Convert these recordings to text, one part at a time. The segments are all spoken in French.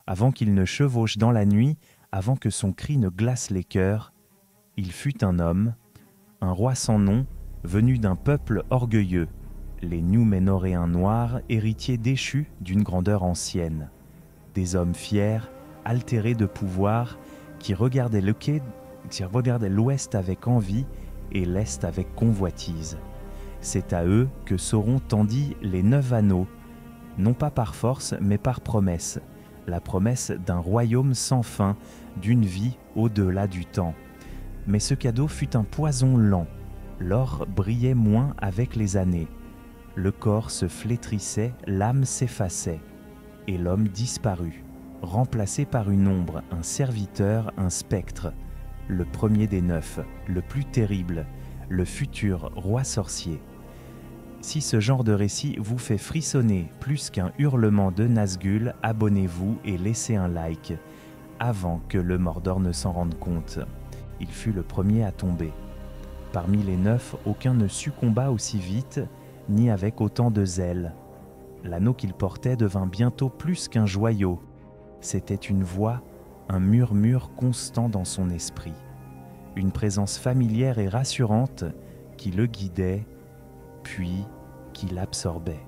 Avant qu'il ne chevauche dans la nuit, avant que son cri ne glace les cœurs, il fut un homme, un roi sans nom, venu d'un peuple orgueilleux, les Núménoréens noirs, héritiers déchus d'une grandeur ancienne. Des hommes fiers, altérés de pouvoir, qui regardaient l'ouest avec envie et l'est avec convoitise. C'est à eux que Sauron tendit les 9 anneaux, non pas par force, mais par promesse, la promesse d'un royaume sans fin, d'une vie au-delà du temps. Mais ce cadeau fut un poison lent. L'or brillait moins avec les années. Le corps se flétrissait, l'âme s'effaçait, et l'homme disparut, remplacé par une ombre, un serviteur, un spectre, le premier des 9, le plus terrible, le futur roi sorcier. Si ce genre de récit vous fait frissonner plus qu'un hurlement de Nazgûl, abonnez-vous et laissez un like, avant que le Mordor ne s'en rende compte. Il fut le premier à tomber. Parmi les 9, aucun ne succomba aussi vite, ni avec autant de zèle. L'anneau qu'il portait devint bientôt plus qu'un joyau. C'était une voix, un murmure constant dans son esprit. Une présence familière et rassurante qui le guidait, puis qui l'absorbait.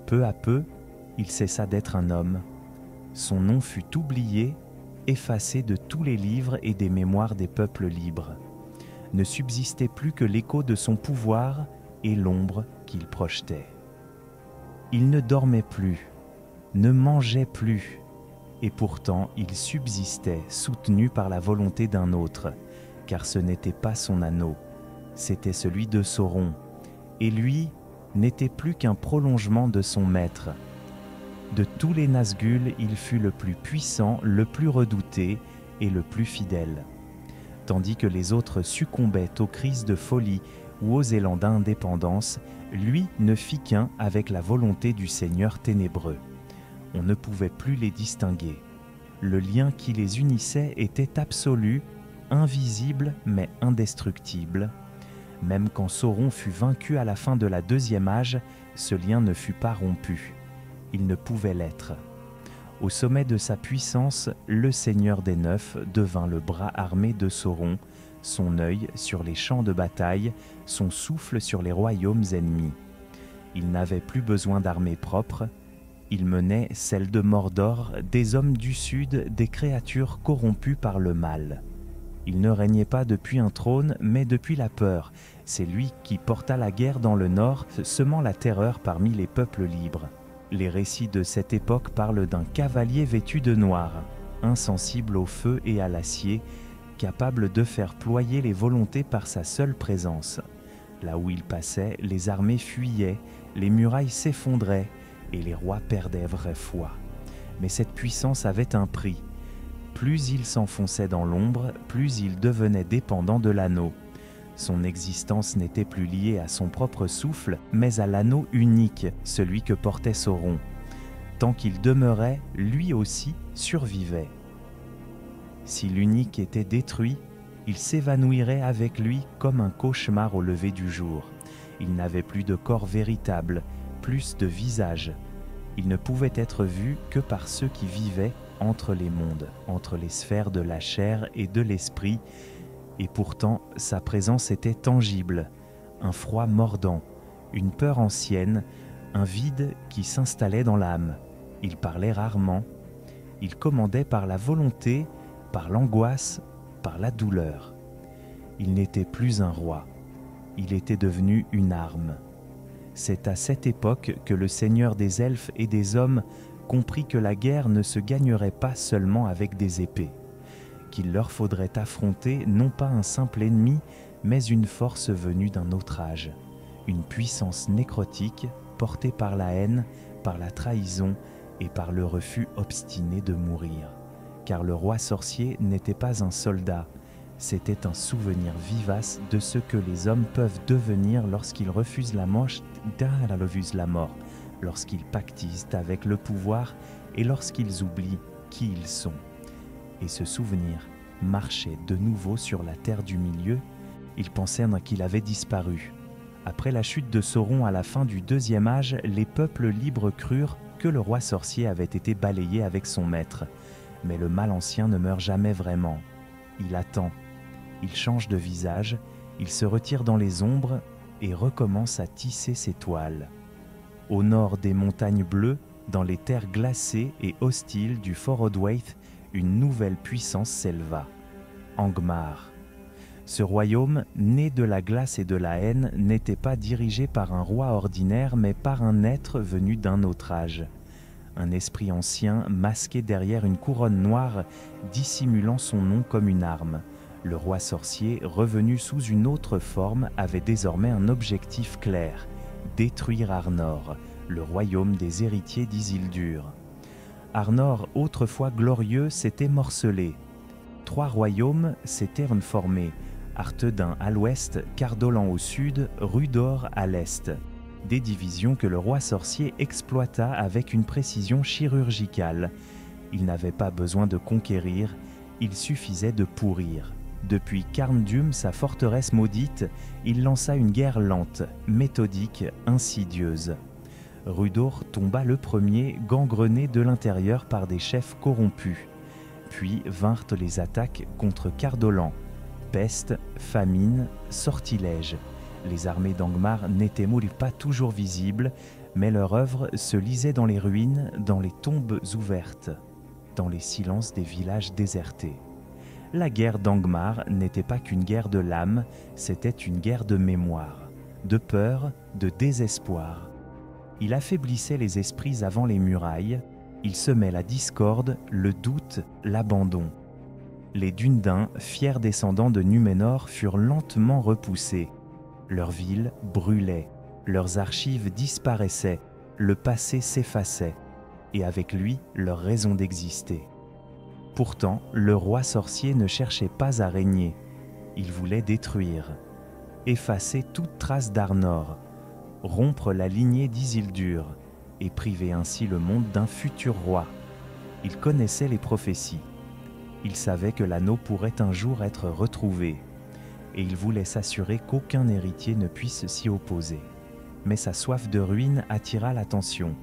Peu à peu, il cessa d'être un homme. Son nom fut oublié, effacé de tous les livres et des mémoires des peuples libres. Ne subsistait plus que l'écho de son pouvoir et l'ombre qu'il projetait. Il ne dormait plus, ne mangeait plus, et pourtant il subsistait, soutenu par la volonté d'un autre, car ce n'était pas son anneau, c'était celui de Sauron, et lui n'était plus qu'un prolongement de son maître. De tous les Nazgûl, il fut le plus puissant, le plus redouté et le plus fidèle. Tandis que les autres succombaient aux crises de folie ou aux élans d'indépendance, lui ne fit qu'un avec la volonté du Seigneur ténébreux. On ne pouvait plus les distinguer. Le lien qui les unissait était absolu, invisible mais indestructible. Même quand Sauron fut vaincu à la fin de la deuxième âge, ce lien ne fut pas rompu. Il ne pouvait l'être. Au sommet de sa puissance, le Seigneur des Neuf devint le bras armé de Sauron, son œil sur les champs de bataille, son souffle sur les royaumes ennemis. Il n'avait plus besoin d'armée propre, il menait celle de Mordor, des hommes du Sud, des créatures corrompues par le mal. Il ne régnait pas depuis un trône, mais depuis la peur. C'est lui qui porta la guerre dans le Nord, semant la terreur parmi les peuples libres. Les récits de cette époque parlent d'un cavalier vêtu de noir, insensible au feu et à l'acier, capable de faire ployer les volontés par sa seule présence. Là où il passait, les armées fuyaient, les murailles s'effondraient et les rois perdaient vraie foi. Mais cette puissance avait un prix. Plus il s'enfonçait dans l'ombre, plus il devenait dépendant de l'anneau. Son existence n'était plus liée à son propre souffle, mais à l'anneau unique, celui que portait Sauron. Tant qu'il demeurait, lui aussi survivait. Si l'unique était détruit, il s'évanouirait avec lui comme un cauchemar au lever du jour. Il n'avait plus de corps véritable, plus de visage. Il ne pouvait être vu que par ceux qui vivaient entre les mondes, entre les sphères de la chair et de l'esprit, et pourtant sa présence était tangible, un froid mordant, une peur ancienne, un vide qui s'installait dans l'âme. Il parlait rarement, il commandait par la volonté, par l'angoisse, par la douleur. Il n'était plus un roi, il était devenu une arme. C'est à cette époque que le Seigneur des elfes et des hommes comprit que la guerre ne se gagnerait pas seulement avec des épées, qu'il leur faudrait affronter non pas un simple ennemi, mais une force venue d'un autre âge, une puissance nécrotique portée par la haine, par la trahison et par le refus obstiné de mourir. Car le roi sorcier n'était pas un soldat, c'était un souvenir vivace de ce que les hommes peuvent devenir lorsqu'ils refusent la mort, lorsqu'ils pactisent avec le pouvoir et lorsqu'ils oublient qui ils sont. Et ce souvenir marchait de nouveau sur la terre du milieu. Ils pensèrent qu'il avait disparu. Après la chute de Sauron à la fin du deuxième âge, les peuples libres crurent que le roi sorcier avait été balayé avec son maître. Mais le mal ancien ne meurt jamais vraiment. Il attend. Il change de visage, il se retire dans les ombres et recommence à tisser ses toiles. Au nord des montagnes bleues, dans les terres glacées et hostiles du Fort Odwaith, une nouvelle puissance s'éleva, Angmar. Ce royaume, né de la glace et de la haine, n'était pas dirigé par un roi ordinaire, mais par un être venu d'un autre âge. Un esprit ancien, masqué derrière une couronne noire, dissimulant son nom comme une arme. Le roi sorcier, revenu sous une autre forme, avait désormais un objectif clair, détruire Arnor, le royaume des héritiers d'Isildur. Arnor, autrefois glorieux, s'était morcelé. 3 royaumes s'étaient formés, Arthedain à l'ouest, Cardolan au sud, Rudor à l'est. Des divisions que le roi sorcier exploita avec une précision chirurgicale. Il n'avait pas besoin de conquérir, il suffisait de pourrir. Depuis Carndum, sa forteresse maudite, il lança une guerre lente, méthodique, insidieuse. Rudor tomba le premier, gangrené de l'intérieur par des chefs corrompus. Puis vinrent les attaques contre Cardolan. Peste, famine, sortilèges. Les armées d'Angmar n'étaient pas toujours visibles, mais leur œuvre se lisait dans les ruines, dans les tombes ouvertes, dans les silences des villages désertés. La guerre d'Angmar n'était pas qu'une guerre de l'âme, c'était une guerre de mémoire, de peur, de désespoir. Il affaiblissait les esprits avant les murailles, il semait la discorde, le doute, l'abandon. Les Dúnedain, fiers descendants de Númenor, furent lentement repoussés. Leurs villes brûlaient, leurs archives disparaissaient, le passé s'effaçait, et avec lui leur raison d'exister. Pourtant, le roi sorcier ne cherchait pas à régner, il voulait détruire, effacer toute trace d'Arnor, rompre la lignée d'Isildur et priver ainsi le monde d'un futur roi. Il connaissait les prophéties. Il savait que l'anneau pourrait un jour être retrouvé, et il voulait s'assurer qu'aucun héritier ne puisse s'y opposer. Mais sa soif de ruine attira l'attention.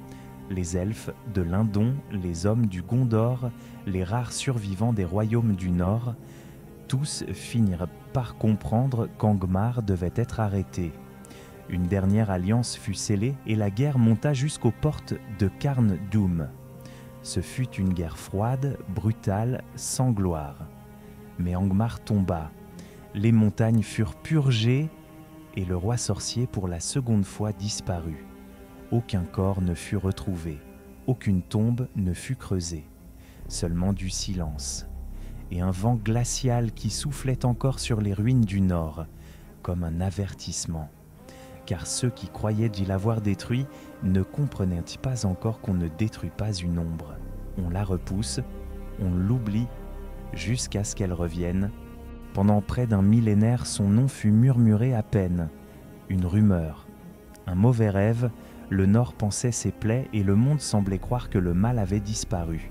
Les elfes de Lindon, les hommes du Gondor, les rares survivants des royaumes du Nord, tous finirent par comprendre qu'Angmar devait être arrêté. Une dernière alliance fut scellée et la guerre monta jusqu'aux portes de Carndum. Ce fut une guerre froide, brutale, sans gloire. Mais Angmar tomba. Les montagnes furent purgées et le roi sorcier pour la seconde fois disparut. Aucun corps ne fut retrouvé, aucune tombe ne fut creusée, seulement du silence, et un vent glacial qui soufflait encore sur les ruines du nord, comme un avertissement. Car ceux qui croyaient d'y l'avoir détruit ne comprenaient pas encore qu'on ne détruit pas une ombre. On la repousse, on l'oublie, jusqu'à ce qu'elle revienne. Pendant près d'un millénaire, son nom fut murmuré à peine. Une rumeur, un mauvais rêve, le Nord pansait ses plaies et le monde semblait croire que le mal avait disparu.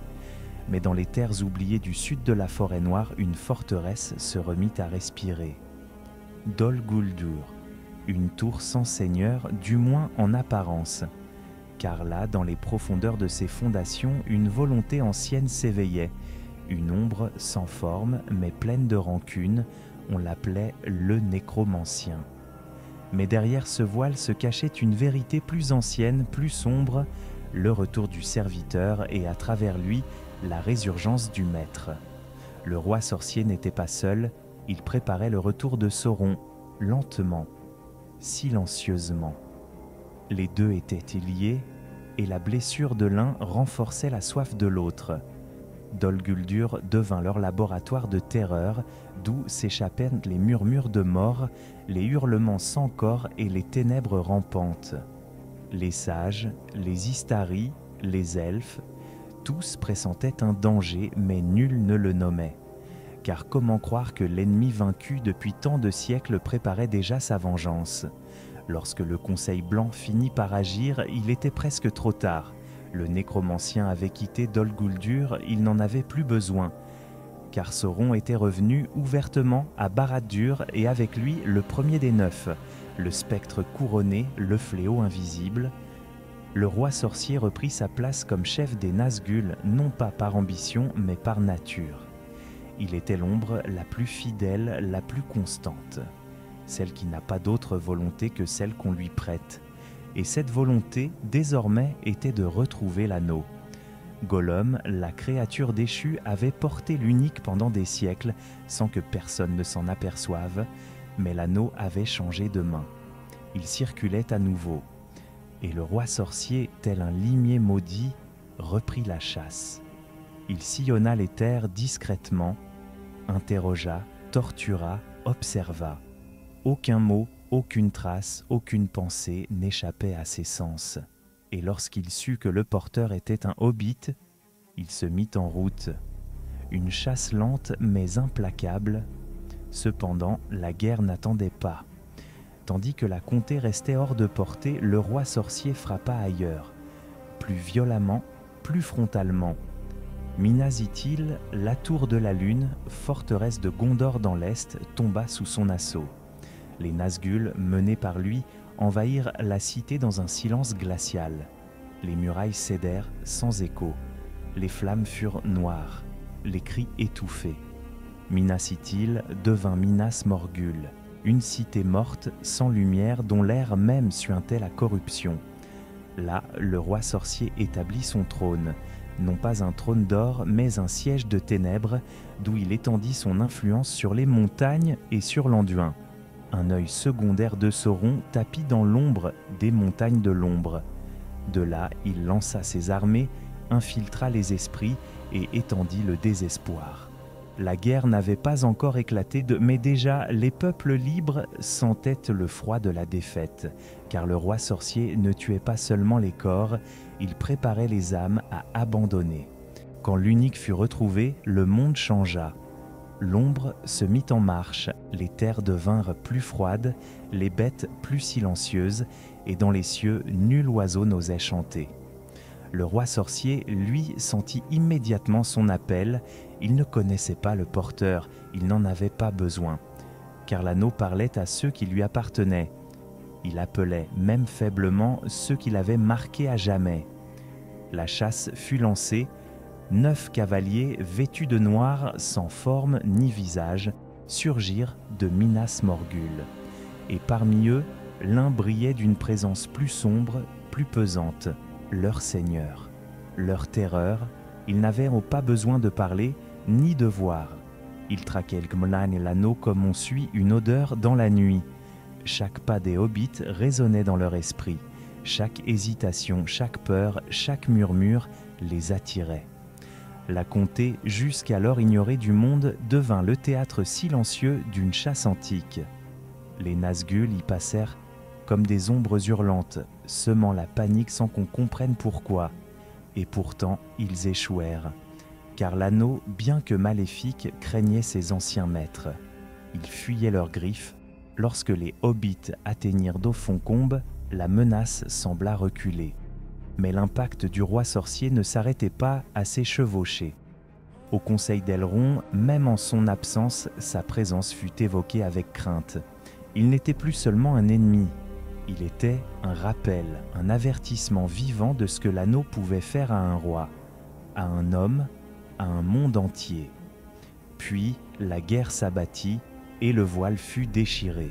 Mais dans les terres oubliées du sud de la forêt noire, une forteresse se remit à respirer. Dol Guldur, une tour sans seigneur, du moins en apparence. Car là, dans les profondeurs de ses fondations, une volonté ancienne s'éveillait. Une ombre sans forme, mais pleine de rancune, on l'appelait le nécromancien. Mais derrière ce voile se cachait une vérité plus ancienne, plus sombre, le retour du serviteur et à travers lui, la résurgence du maître. Le roi sorcier n'était pas seul, il préparait le retour de Sauron, lentement, silencieusement. Les deux étaient liés, et la blessure de l'un renforçait la soif de l'autre. Dol Guldur devint leur laboratoire de terreur, d'où s'échappaient les murmures de mort, les hurlements sans corps et les ténèbres rampantes. Les sages, les Istari, les elfes, tous pressentaient un danger, mais nul ne le nommait. Car comment croire que l'ennemi vaincu depuis tant de siècles préparait déjà sa vengeance ? Lorsque le Conseil blanc finit par agir, il était presque trop tard. Le nécromancien avait quitté Dol Guldur, il n'en avait plus besoin. Car Sauron était revenu ouvertement à Barad-dûr et avec lui le premier des 9, le spectre couronné, le fléau invisible. le roi sorcier reprit sa place comme chef des Nazgûl, non pas par ambition, mais par nature. Il était l'ombre la plus fidèle, la plus constante, celle qui n'a pas d'autre volonté que celle qu'on lui prête. Et cette volonté, désormais, était de retrouver l'anneau. Gollum, la créature déchue, avait porté l'unique pendant des siècles, sans que personne ne s'en aperçoive, mais l'anneau avait changé de main. Il circulait à nouveau. Et le roi sorcier, tel un limier maudit, reprit la chasse. Il sillonna les terres discrètement, interrogea, tortura, observa. Aucun mot, aucune trace, aucune pensée n'échappait à ses sens. Et lorsqu'il sut que le porteur était un hobbit, il se mit en route. Une chasse lente mais implacable. Cependant, la guerre n'attendait pas. Tandis que la comté restait hors de portée, le roi sorcier frappa ailleurs. Plus violemment, plus frontalement. Minas Ithil, la tour de la lune, forteresse de Gondor dans l'est, tomba sous son assaut. Les Nazgûl, menés par lui, envahirent la cité dans un silence glacial. Les murailles cédèrent sans écho. Les flammes furent noires, les cris étouffés. Minas Ithil devint Minas Morgul, une cité morte, sans lumière, dont l'air même suintait la corruption. Là, le roi sorcier établit son trône, non pas un trône d'or, mais un siège de ténèbres, d'où il étendit son influence sur les montagnes et sur l'Anduin. Un œil secondaire de Sauron tapit dans l'ombre des montagnes de l'ombre. De là, il lança ses armées, infiltra les esprits et étendit le désespoir. La guerre n'avait pas encore éclaté, mais déjà les peuples libres sentaient le froid de la défaite, car le roi sorcier ne tuait pas seulement les corps, il préparait les âmes à abandonner. Quand l'unique fut retrouvé, le monde changea. L'ombre se mit en marche, les terres devinrent plus froides, les bêtes plus silencieuses, et dans les cieux, nul oiseau n'osait chanter. Le roi sorcier, lui, sentit immédiatement son appel. Il ne connaissait pas le porteur, il n'en avait pas besoin, car l'anneau parlait à ceux qui lui appartenaient. Il appelait, même faiblement, ceux qui l'avaient marqué à jamais. La chasse fut lancée. 9 cavaliers vêtus de noir, sans forme ni visage, surgirent de Minas Morgul. Et parmi eux, l'un brillait d'une présence plus sombre, plus pesante, leur seigneur. Leur terreur, ils n'avaient pas besoin de parler, ni de voir. Ils traquaient le Gmlan et l'anneau comme on suit une odeur dans la nuit. Chaque pas des hobbits résonnait dans leur esprit. Chaque hésitation, chaque peur, chaque murmure les attirait. La comté, jusqu'alors ignorée du monde, devint le théâtre silencieux d'une chasse antique. Les Nazgûl y passèrent comme des ombres hurlantes, semant la panique sans qu'on comprenne pourquoi. Et pourtant, ils échouèrent, car l'anneau, bien que maléfique, craignait ses anciens maîtres. Ils fuyaient leurs griffes. Lorsque les hobbits atteignirent Dofond-Combe, la menace sembla reculer. Mais l'impact du roi sorcier ne s'arrêtait pas à ses chevauchés. Au conseil d'Elrond, même en son absence, sa présence fut évoquée avec crainte. Il n'était plus seulement un ennemi, il était un rappel, un avertissement vivant de ce que l'anneau pouvait faire à un roi, à un homme, à un monde entier. Puis la guerre s'abattit et le voile fut déchiré.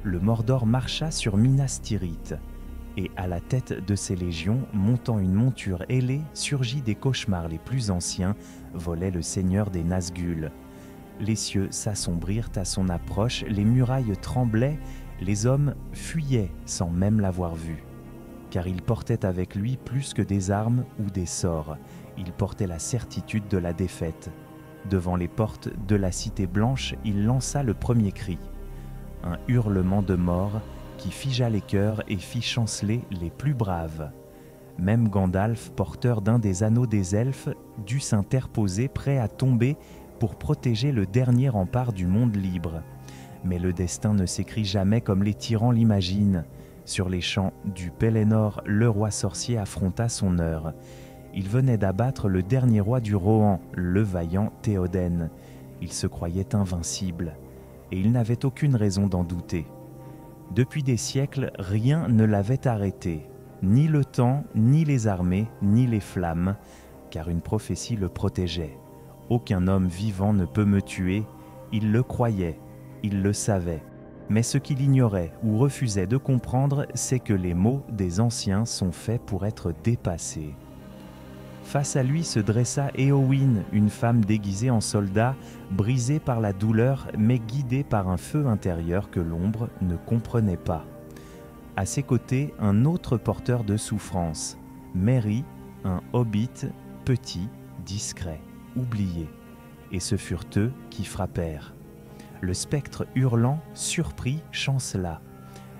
Le Mordor marcha sur Minas Tirith, et à la tête de ses légions, montant une monture ailée, surgit des cauchemars les plus anciens, volait le seigneur des Nazgûl. Les cieux s'assombrirent à son approche, les murailles tremblaient, les hommes fuyaient sans même l'avoir vu. Car il portait avec lui plus que des armes ou des sorts, il portait la certitude de la défaite. Devant les portes de la cité blanche, il lança le premier cri. Un hurlement de mort qui figea les cœurs et fit chanceler les plus braves. Même Gandalf, porteur d'un des anneaux des elfes, dut s'interposer prêt à tomber pour protéger le dernier rempart du monde libre. Mais le destin ne s'écrit jamais comme les tyrans l'imaginent. Sur les champs du Pelennor, le roi sorcier affronta son heure. Il venait d'abattre le dernier roi du Rohan, le vaillant Théoden. Il se croyait invincible, et il n'avait aucune raison d'en douter. Depuis des siècles, rien ne l'avait arrêté. ni le temps, ni les armées, ni les flammes, car une prophétie le protégeait. Aucun homme vivant ne peut me tuer, il le croyait, il le savait. Mais ce qu'il ignorait ou refusait de comprendre, c'est que les mots des anciens sont faits pour être dépassés. Face à lui se dressa Éowyn, une femme déguisée en soldat, brisée par la douleur, mais guidée par un feu intérieur que l'ombre ne comprenait pas. À ses côtés, un autre porteur de souffrance, Merry, un hobbit, petit, discret, oublié. Et ce furent eux qui frappèrent. Le spectre hurlant, surpris, chancela.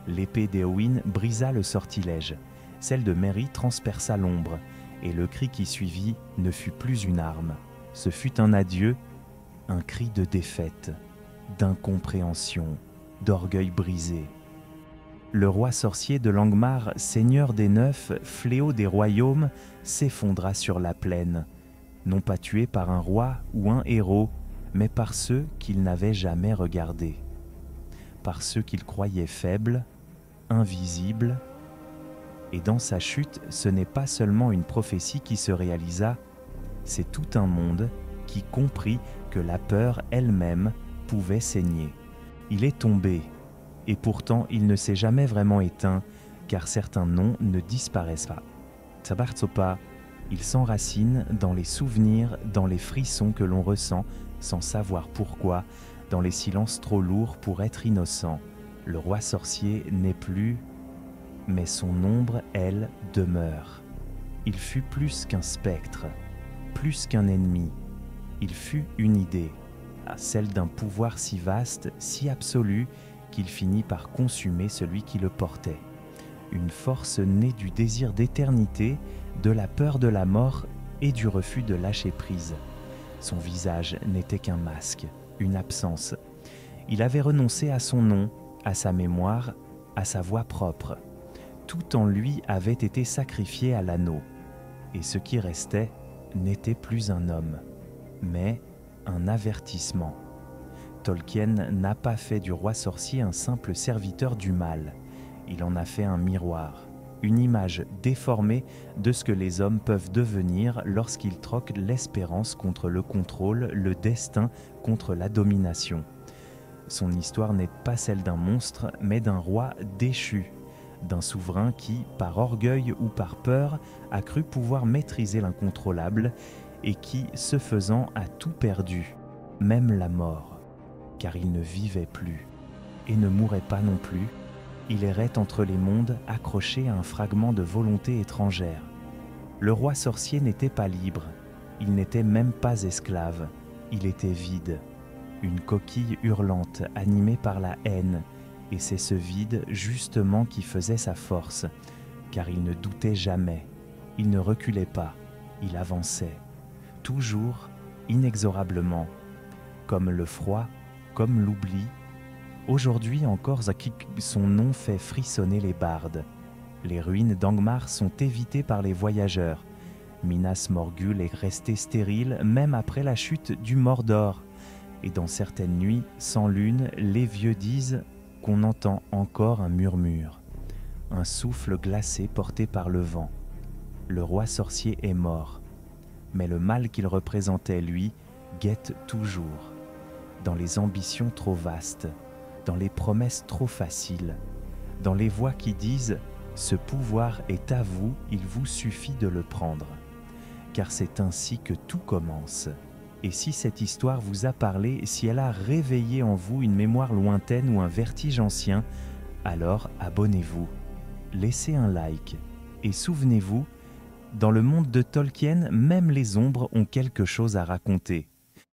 L'épée d'Éowyn brisa le sortilège. Celle de Merry transperça l'ombre. Et le cri qui suivit ne fut plus une arme. Ce fut un adieu, un cri de défaite, d'incompréhension, d'orgueil brisé. Le roi sorcier de Langmar, seigneur des Neufs, fléau des royaumes, s'effondra sur la plaine, non pas tué par un roi ou un héros, mais par ceux qu'il n'avait jamais regardés, par ceux qu'il croyait faibles, invisibles. Et dans sa chute, ce n'est pas seulement une prophétie qui se réalisa, c'est tout un monde qui comprit que la peur elle-même pouvait saigner. Il est tombé, et pourtant il ne s'est jamais vraiment éteint, car certains noms ne disparaissent pas. Tabartsopa, il s'enracine dans les souvenirs, dans les frissons que l'on ressent sans savoir pourquoi, dans les silences trop lourds pour être innocent. Le roi sorcier n'est plus, mais son ombre, elle, demeure. Il fut plus qu'un spectre, plus qu'un ennemi. Il fut une idée, celle d'un pouvoir si vaste, si absolu, qu'il finit par consumer celui qui le portait. Une force née du désir d'éternité, de la peur de la mort et du refus de lâcher prise. Son visage n'était qu'un masque, une absence. Il avait renoncé à son nom, à sa mémoire, à sa voix propre. Tout en lui avait été sacrifié à l'anneau, et ce qui restait n'était plus un homme, mais un avertissement. Tolkien n'a pas fait du roi sorcier un simple serviteur du mal, il en a fait un miroir, une image déformée de ce que les hommes peuvent devenir lorsqu'ils troquent l'espérance contre le contrôle, le destin contre la domination. Son histoire n'est pas celle d'un monstre, mais d'un roi déchu, d'un souverain qui, par orgueil ou par peur, a cru pouvoir maîtriser l'incontrôlable et qui, ce faisant, a tout perdu, même la mort, car il ne vivait plus et ne mourait pas non plus. Il errait entre les mondes, accroché à un fragment de volonté étrangère. Le roi sorcier n'était pas libre, il n'était même pas esclave, il était vide, une coquille hurlante animée par la haine. Et c'est ce vide justement qui faisait sa force, car il ne doutait jamais, il ne reculait pas, il avançait, toujours, inexorablement, comme le froid, comme l'oubli. Aujourd'hui encore, son nom fait frissonner les bardes. Les ruines d'Angmar sont évitées par les voyageurs. Minas Morgul est resté stérile même après la chute du Mordor. Et dans certaines nuits, sans lune, les vieux disent qu'on entend encore un murmure, un souffle glacé porté par le vent. Le roi sorcier est mort, mais le mal qu'il représentait, lui, guette toujours, dans les ambitions trop vastes, dans les promesses trop faciles, dans les voix qui disent « Ce pouvoir est à vous, il vous suffit de le prendre », car c'est ainsi que tout commence. Et si cette histoire vous a parlé, si elle a réveillé en vous une mémoire lointaine ou un vertige ancien, alors abonnez-vous, laissez un like et souvenez-vous, dans le monde de Tolkien, même les ombres ont quelque chose à raconter.